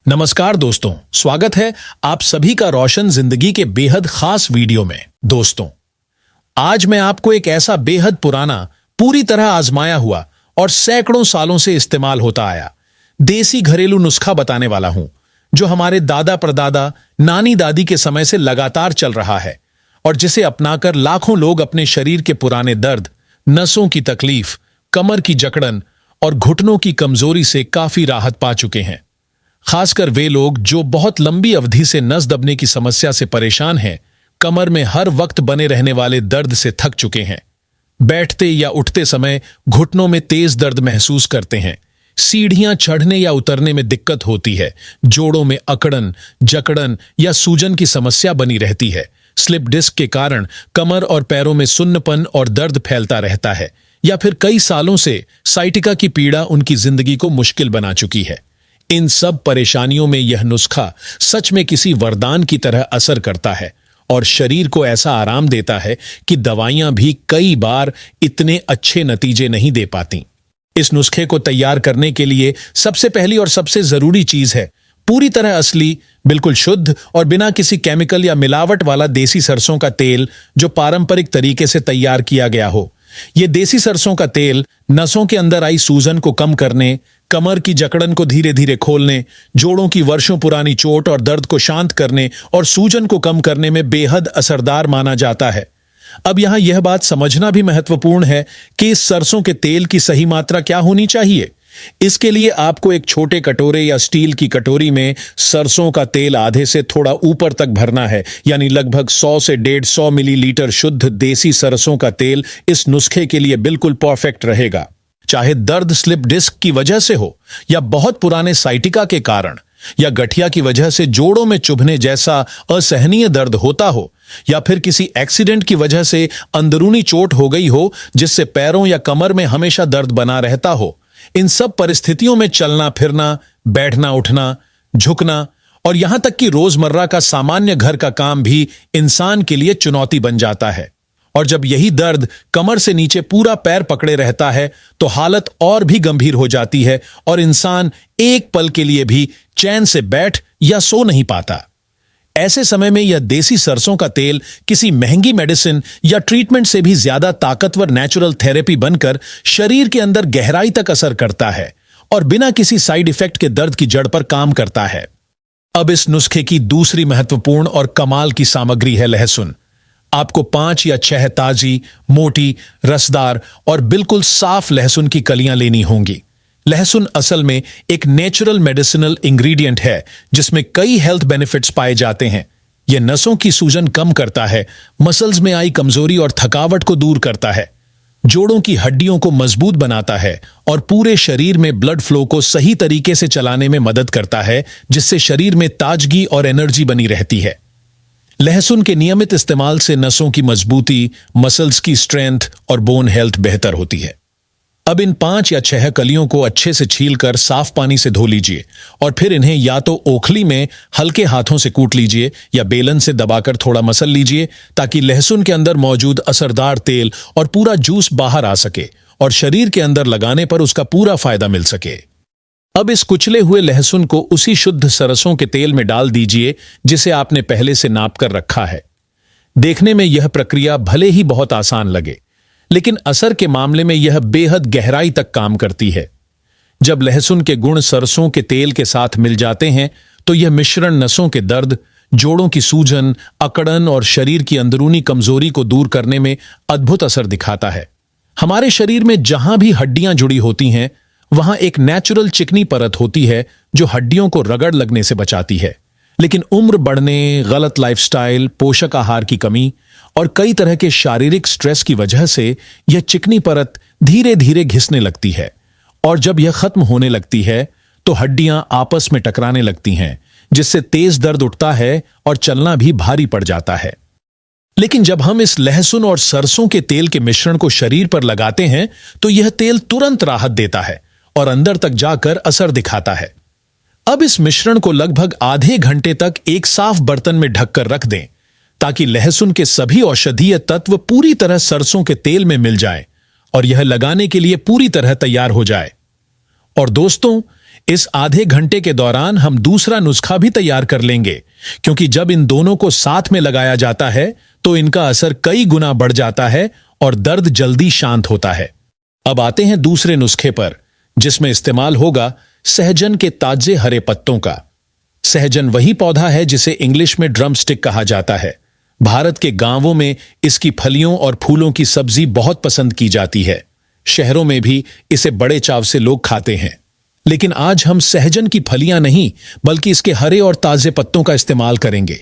नमस्कार दोस्तों, स्वागत है आप सभी का रोशन जिंदगी के बेहद खास वीडियो में। दोस्तों, आज मैं आपको एक ऐसा बेहद पुराना, पूरी तरह आजमाया हुआ और सैकड़ों सालों से इस्तेमाल होता आया देसी घरेलू नुस्खा बताने वाला हूं, जो हमारे दादा परदादा, नानी दादी के समय से लगातार चल रहा है और जिसे अपनाकर लाखों लोग अपने शरीर के पुराने दर्द, नसों की तकलीफ, कमर की जकड़न और घुटनों की कमजोरी से काफी राहत पा चुके हैं। खासकर वे लोग जो बहुत लंबी अवधि से नस दबने की समस्या से परेशान हैं, कमर में हर वक्त बने रहने वाले दर्द से थक चुके हैं, बैठते या उठते समय घुटनों में तेज दर्द महसूस करते हैं, सीढ़ियां चढ़ने या उतरने में दिक्कत होती है, जोड़ों में अकड़न, जकड़न या सूजन की समस्या बनी रहती है, स्लिप डिस्क के कारण कमर और पैरों में सुन्नपन और दर्द फैलता रहता है, या फिर कई सालों से साइटिका की पीड़ा उनकी जिंदगी को मुश्किल बना चुकी है। इन सब परेशानियों में यह नुस्खा सच में किसी वरदान की तरह असर करता है और शरीर को ऐसा आराम देता है कि दवाइयां भी कई बार इतने अच्छे नतीजे नहीं दे पाती। इस नुस्खे को तैयार करने के लिए सबसे पहली और सबसे जरूरी चीज है पूरी तरह असली, बिल्कुल शुद्ध और बिना किसी केमिकल या मिलावट वाला देसी सरसों का तेल, जो पारंपरिक तरीके से तैयार किया गया हो। यह देसी सरसों का तेल नसों के अंदर आई सूजन को कम करने, कमर की जकड़न को धीरे धीरे खोलने, जोड़ों की वर्षों पुरानी चोट और दर्द को शांत करने और सूजन को कम करने में बेहद असरदार माना जाता है। अब यहां यह बात समझना भी महत्वपूर्ण है कि इस सरसों के तेल की सही मात्रा क्या होनी चाहिए। इसके लिए आपको एक छोटे कटोरे या स्टील की कटोरी में सरसों का तेल आधे से थोड़ा ऊपर तक भरना है, यानी लगभग 100 से 150 मिलीलीटर शुद्ध देसी सरसों का तेल इस नुस्खे के लिए बिल्कुल परफेक्ट रहेगा। चाहे दर्द स्लिप डिस्क की वजह से हो, या बहुत पुराने साइटिका के कारण, या गठिया की वजह से जोड़ों में चुभने जैसा असहनीय दर्द होता हो, या फिर किसी एक्सीडेंट की वजह से अंदरूनी चोट हो गई हो जिससे पैरों या कमर में हमेशा दर्द बना रहता हो। इन सब परिस्थितियों में चलना फिरना, बैठना उठना, झुकना और यहां तक कि रोजमर्रा का सामान्य घर का काम भी इंसान के लिए चुनौती बन जाता है। और जब यही दर्द कमर से नीचे पूरा पैर पकड़े रहता है तो हालत और भी गंभीर हो जाती है और इंसान एक पल के लिए भी चैन से बैठ या सो नहीं पाता। ऐसे समय में यह देसी सरसों का तेल किसी महंगी मेडिसिन या ट्रीटमेंट से भी ज्यादा ताकतवर नेचुरल थेरेपी बनकर शरीर के अंदर गहराई तक असर करता है और बिना किसी साइड इफेक्ट के दर्द की जड़ पर काम करता है। अब इस नुस्खे की दूसरी महत्वपूर्ण और कमाल की सामग्री है लहसुन। आपको 5 या 6 ताजी, मोटी, रसदार और बिल्कुल साफ लहसुन की कलियां लेनी होंगी। लहसुन असल में एक नेचुरल मेडिसिनल इंग्रेडिएंट है जिसमें कई हेल्थ बेनिफिट्स पाए जाते हैं। यह नसों की सूजन कम करता है, मसल्स में आई कमजोरी और थकावट को दूर करता है, जोड़ों की हड्डियों को मजबूत बनाता है और पूरे शरीर में ब्लड फ्लो को सही तरीके से चलाने में मदद करता है, जिससे शरीर में ताजगी और एनर्जी बनी रहती है। लहसुन के नियमित इस्तेमाल से नसों की मजबूती, मसल्स की स्ट्रेंथ और बोन हेल्थ बेहतर होती है। अब इन 5 या 6 कलियों को अच्छे से छीलकर साफ पानी से धो लीजिए और फिर इन्हें या तो ओखली में हल्के हाथों से कूट लीजिए या बेलन से दबाकर थोड़ा मसल लीजिए, ताकि लहसुन के अंदर मौजूद असरदार तेल और पूरा जूस बाहर आ सके और शरीर के अंदर लगाने पर उसका पूरा फायदा मिल सके। अब इस कुचले हुए लहसुन को उसी शुद्ध सरसों के तेल में डाल दीजिए जिसे आपने पहले से नाप कर रखा है। देखने में यह प्रक्रिया भले ही बहुत आसान लगे, लेकिन असर के मामले में यह बेहद गहराई तक काम करती है। जब लहसुन के गुण सरसों के तेल के साथ मिल जाते हैं तो यह मिश्रण नसों के दर्द, जोड़ों की सूजन, अकड़न और शरीर की अंदरूनी कमजोरी को दूर करने में अद्भुत असर दिखाता है। हमारे शरीर में जहां भी हड्डियां जुड़ी होती हैं, वहां एक नेचुरल चिकनी परत होती है जो हड्डियों को रगड़ लगने से बचाती है। लेकिन उम्र बढ़ने, गलत लाइफस्टाइल, पोषक आहार की कमी और कई तरह के शारीरिक स्ट्रेस की वजह से यह चिकनी परत धीरे धीरे घिसने लगती है और जब यह खत्म होने लगती है तो हड्डियां आपस में टकराने लगती हैं, जिससे तेज दर्द उठता है और चलना भी भारी पड़ जाता है। लेकिन जब हम इस लहसुन और सरसों के तेल के मिश्रण को शरीर पर लगाते हैं तो यह तेल तुरंत राहत देता है और अंदर तक जाकर असर दिखाता है। अब इस मिश्रण को लगभग आधे घंटे तक एक साफ बर्तन में ढककर रख दें, ताकि लहसुन के सभी औषधीय तत्व पूरी तरह सरसों के तेल में मिल जाएं और यह लगाने के लिए पूरी तरह तैयार हो जाए। और दोस्तों, इस आधे घंटे के दौरान हम दूसरा नुस्खा भी तैयार कर लेंगे, क्योंकि जब इन दोनों को साथ में लगाया जाता है तो इनका असर कई गुना बढ़ जाता है और दर्द जल्दी शांत होता है। अब आते हैं दूसरे नुस्खे पर, जिसमें इस्तेमाल होगा सहजन के ताजे हरे पत्तों का। सहजन वही पौधा है जिसे इंग्लिश में ड्रमस्टिक कहा जाता है। भारत के गांवों में इसकी फलियों और फूलों की सब्जी बहुत पसंद की जाती है। शहरों में भी इसे बड़े चाव से लोग खाते हैं। लेकिन आज हम सहजन की फलियां नहीं, बल्कि इसके हरे और ताजे पत्तों का इस्तेमाल करेंगे,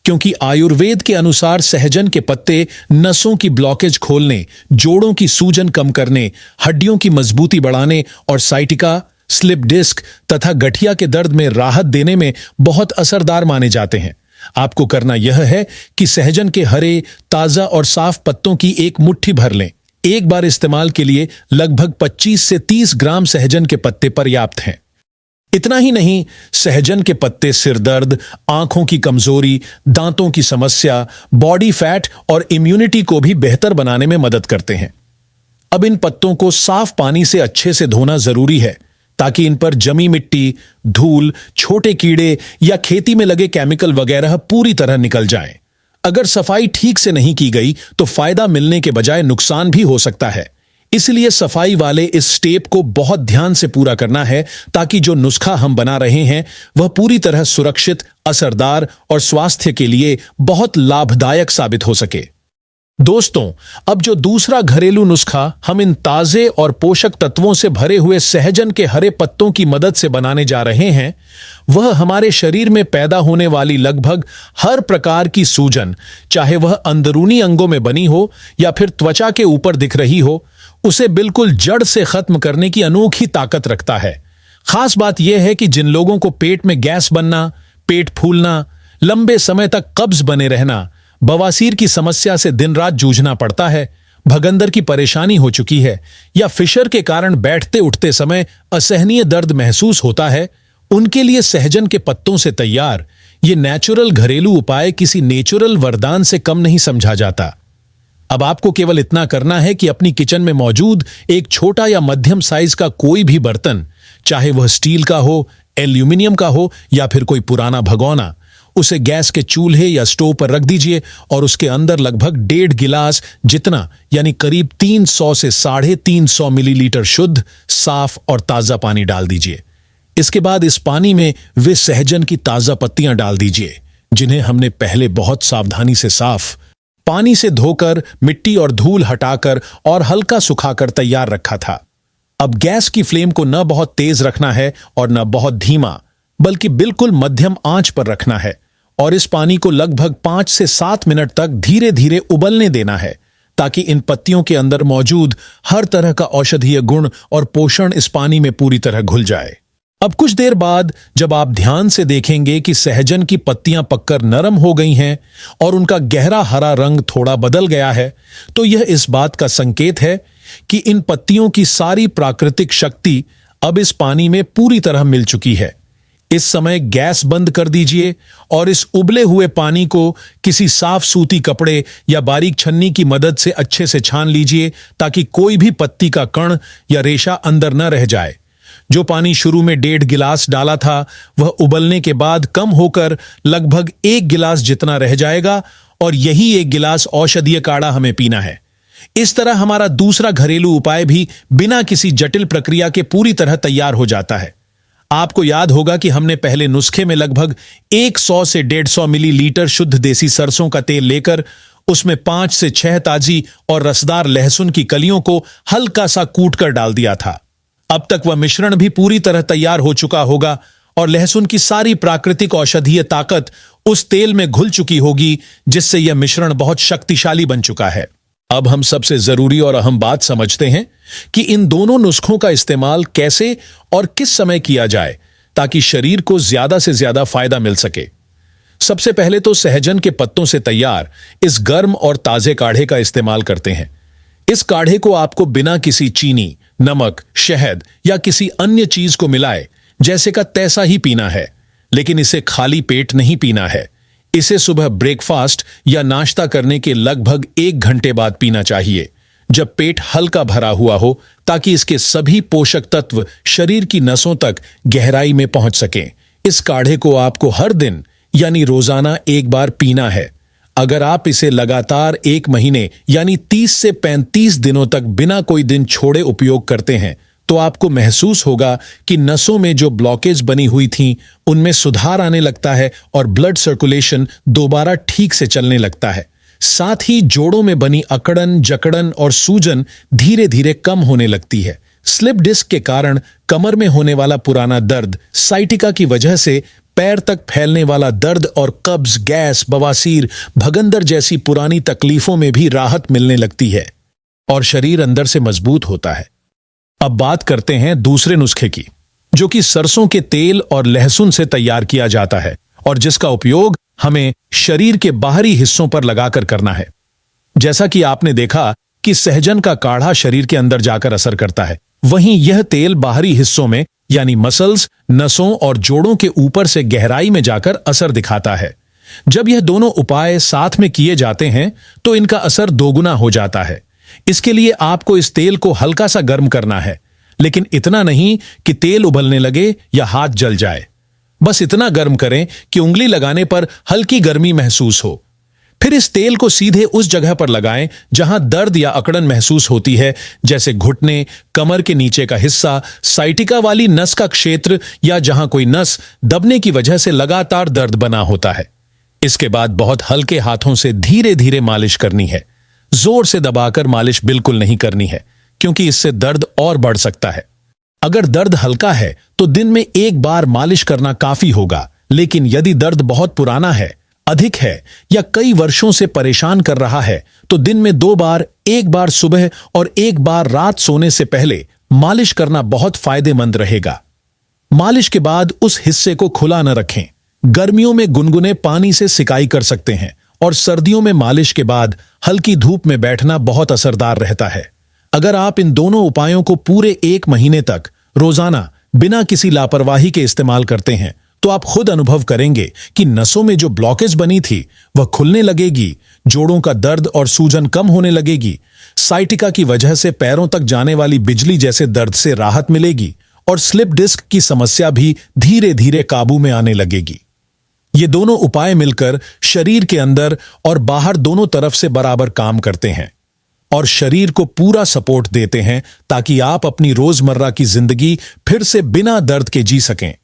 क्योंकि आयुर्वेद के अनुसार सहजन के पत्ते नसों की ब्लॉकेज खोलने, जोड़ों की सूजन कम करने, हड्डियों की मजबूती बढ़ाने और साइटिका, स्लिप डिस्क तथा गठिया के दर्द में राहत देने में बहुत असरदार माने जाते हैं। आपको करना यह है कि सहजन के हरे, ताजा और साफ पत्तों की एक मुट्ठी भर लें। एक बार इस्तेमाल के लिए लगभग 25 से 30 ग्राम सहजन के पत्ते पर्याप्त हैं। इतना ही नहीं, सहजन के पत्ते सिर दर्द, आंखों की कमजोरी, दांतों की समस्या, बॉडी फैट और इम्यूनिटी को भी बेहतर बनाने में मदद करते हैं। अब इन पत्तों को साफ पानी से अच्छे से धोना जरूरी है, ताकि इन पर जमी मिट्टी, धूल, छोटे कीड़े या खेती में लगे केमिकल वगैरह पूरी तरह निकल जाएं। अगर सफाई ठीक से नहीं की गई तो फायदा मिलने के बजाय नुकसान भी हो सकता है। इसलिए सफाई वाले इस स्टेप को बहुत ध्यान से पूरा करना है, ताकि जो नुस्खा हम बना रहे हैं वह पूरी तरह सुरक्षित, असरदार और स्वास्थ्य के लिए बहुत लाभदायक साबित हो सके। दोस्तों, अब जो दूसरा घरेलू नुस्खा हम इन ताजे और पोषक तत्वों से भरे हुए सहजन के हरे पत्तों की मदद से बनाने जा रहे हैं, वह हमारे शरीर में पैदा होने वाली लगभग हर प्रकार की सूजन, चाहे वह अंदरूनी अंगों में बनी हो या फिर त्वचा के ऊपर दिख रही हो, उसे बिल्कुल जड़ से खत्म करने की अनोखी ताकत रखता है। खास बात यह है कि जिन लोगों को पेट में गैस बनना, पेट फूलना, लंबे समय तक कब्ज बने रहना, बवासीर की समस्या से दिन रात जूझना पड़ता है, भगंदर की परेशानी हो चुकी है या फिशर के कारण बैठते उठते समय असहनीय दर्द महसूस होता है, उनके लिए सहजन के पत्तों से तैयार ये नेचुरल घरेलू उपाय किसी नेचुरल वरदान से कम नहीं समझा जाता। अब आपको केवल इतना करना है कि अपनी किचन में मौजूद एक छोटा या मध्यम साइज का कोई भी बर्तन, चाहे वह स्टील का हो, एल्यूमिनियम का हो या फिर कोई पुराना भगोना, उसे गैस के चूल्हे या स्टोव पर रख दीजिए और उसके अंदर लगभग 1.5 गिलास जितना, यानी करीब 300 से 350 मिलीलीटर शुद्ध, साफ और ताजा पानी डाल दीजिए। इसके बाद इस पानी में वे सहजन की ताजा पत्तियां डाल दीजिए, जिन्हें हमने पहले बहुत सावधानी से साफ पानी से धोकर, मिट्टी और धूल हटाकर और हल्का सुखाकर तैयार रखा था। अब गैस की फ्लेम को न बहुत तेज रखना है और न बहुत धीमा, बल्कि बिल्कुल मध्यम आंच पर रखना है और इस पानी को लगभग 5 से 7 मिनट तक धीरे धीरे उबलने देना है, ताकि इन पत्तियों के अंदर मौजूद हर तरह का औषधीय गुण और पोषण इस पानी में पूरी तरह घुल जाए। अब कुछ देर बाद जब आप ध्यान से देखेंगे कि सहजन की पत्तियां पककर नरम हो गई हैं और उनका गहरा हरा रंग थोड़ा बदल गया है, तो यह इस बात का संकेत है कि इन पत्तियों की सारी प्राकृतिक शक्ति अब इस पानी में पूरी तरह मिल चुकी है। इस समय गैस बंद कर दीजिए और इस उबले हुए पानी को किसी साफ सूती कपड़े या बारीक छन्नी की मदद से अच्छे से छान लीजिए, ताकि कोई भी पत्ती का कण या रेशा अंदर न रह जाए। जो पानी शुरू में 1.5 गिलास डाला था, वह उबलने के बाद कम होकर लगभग 1 गिलास जितना रह जाएगा और यही 1 गिलास औषधीय काढ़ा हमें पीना है। इस तरह हमारा दूसरा घरेलू उपाय भी बिना किसी जटिल प्रक्रिया के पूरी तरह तैयार हो जाता है। आपको याद होगा कि हमने पहले नुस्खे में लगभग 100 से 150 मिलीलीटर शुद्ध देसी सरसों का तेल लेकर उसमें 5 से 6 ताजी और रसदार लहसुन की कलियों को हल्का सा कूटकर डाल दिया था। अब तक वह मिश्रण भी पूरी तरह तैयार हो चुका होगा और लहसुन की सारी प्राकृतिक औषधीय ताकत उस तेल में घुल चुकी होगी, जिससे यह मिश्रण बहुत शक्तिशाली बन चुका है। अब हम सबसे जरूरी और अहम बात समझते हैं कि इन दोनों नुस्खों का इस्तेमाल कैसे और किस समय किया जाए, ताकि शरीर को ज्यादा से ज्यादा फायदा मिल सके। सबसे पहले तो सहजन के पत्तों से तैयार इस गर्म और ताजे काढ़े का इस्तेमाल करते हैं। इस काढ़े को आपको बिना किसी चीनी, नमक, शहद या किसी अन्य चीज को मिलाए जैसे का तैसा ही पीना है, लेकिन इसे खाली पेट नहीं पीना है। इसे सुबह ब्रेकफास्ट या नाश्ता करने के लगभग 1 घंटे बाद पीना चाहिए, जब पेट हल्का भरा हुआ हो, ताकि इसके सभी पोषक तत्व शरीर की नसों तक गहराई में पहुंच सकें। इस काढ़े को आपको हर दिन यानी रोजाना एक बार पीना है। अगर आप इसे लगातार 1 महीने यानी 30 से 35 दिनों तक बिना कोई दिन छोड़े उपयोग करते हैं, तो आपको महसूस होगा कि नसों में जो ब्लॉकेज बनी हुई थी उनमें सुधार आने लगता है और ब्लड सर्कुलेशन दोबारा ठीक से चलने लगता है। साथ ही जोड़ों में बनी अकड़न, जकड़न और सूजन धीरे धीरे कम होने लगती है। स्लिप डिस्क के कारण कमर में होने वाला पुराना दर्द, साइटिका की वजह से पैर तक फैलने वाला दर्द और कब्ज, गैस, बवासीर, भगंदर जैसी पुरानी तकलीफों में भी राहत मिलने लगती है और शरीर अंदर से मजबूत होता है। अब बात करते हैं दूसरे नुस्खे की, जो कि सरसों के तेल और लहसुन से तैयार किया जाता है और जिसका उपयोग हमें शरीर के बाहरी हिस्सों पर लगाकर करना है। जैसा कि आपने देखा कि सहजन का काढ़ा शरीर के अंदर जाकर असर करता है, वहीं यह तेल बाहरी हिस्सों में यानी मसल्स, नसों और जोड़ों के ऊपर से गहराई में जाकर असर दिखाता है। जब यह दोनों उपाय साथ में किए जाते हैं तो इनका असर दोगुना हो जाता है। इसके लिए आपको इस तेल को हल्का सा गर्म करना है, लेकिन इतना नहीं कि तेल उबलने लगे या हाथ जल जाए। बस इतना गर्म करें कि उंगली लगाने पर हल्की गर्मी महसूस हो। फिर इस तेल को सीधे उस जगह पर लगाएं जहां दर्द या अकड़न महसूस होती है, जैसे घुटने, कमर के नीचे का हिस्सा, साइटिका वाली नस का क्षेत्र या जहां कोई नस दबने की वजह से लगातार दर्द बना होता है। इसके बाद बहुत हल्के हाथों से धीरे धीरे मालिश करनी है। जोर से दबाकर मालिश बिल्कुल नहीं करनी है, क्योंकि इससे दर्द और बढ़ सकता है। अगर दर्द हल्का है तो दिन में 1 बार मालिश करना काफी होगा, लेकिन यदि दर्द बहुत पुराना है, अधिक है या कई वर्षों से परेशान कर रहा है तो दिन में 2 बार, 1 बार सुबह और 1 बार रात सोने से पहले मालिश करना बहुत फायदेमंद रहेगा। मालिश के बाद उस हिस्से को खुला न रखें। गर्मियों में गुनगुने पानी से सिकाई कर सकते हैं और सर्दियों में मालिश के बाद हल्की धूप में बैठना बहुत असरदार रहता है। अगर आप इन दोनों उपायों को पूरे 1 महीने तक रोजाना बिना किसी लापरवाही के इस्तेमाल करते हैं तो आप खुद अनुभव करेंगे कि नसों में जो ब्लॉकेज बनी थी वह खुलने लगेगी, जोड़ों का दर्द और सूजन कम होने लगेगी, साइटिका की वजह से पैरों तक जाने वाली बिजली जैसे दर्द से राहत मिलेगी और स्लिप डिस्क की समस्या भी धीरे धीरे काबू में आने लगेगी। ये दोनों उपाय मिलकर शरीर के अंदर और बाहर दोनों तरफ से बराबर काम करते हैं और शरीर को पूरा सपोर्ट देते हैं, ताकि आप अपनी रोजमर्रा की जिंदगी फिर से बिना दर्द के जी सकें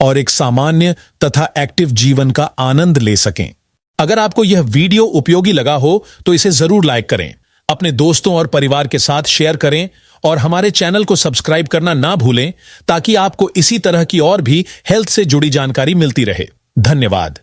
और एक सामान्य तथा एक्टिव जीवन का आनंद ले सकें। अगर आपको यह वीडियो उपयोगी लगा हो तो इसे जरूर लाइक करें, अपने दोस्तों और परिवार के साथ शेयर करें और हमारे चैनल को सब्सक्राइब करना ना भूलें, ताकि आपको इसी तरह की और भी हेल्थ से जुड़ी जानकारी मिलती रहे। धन्यवाद।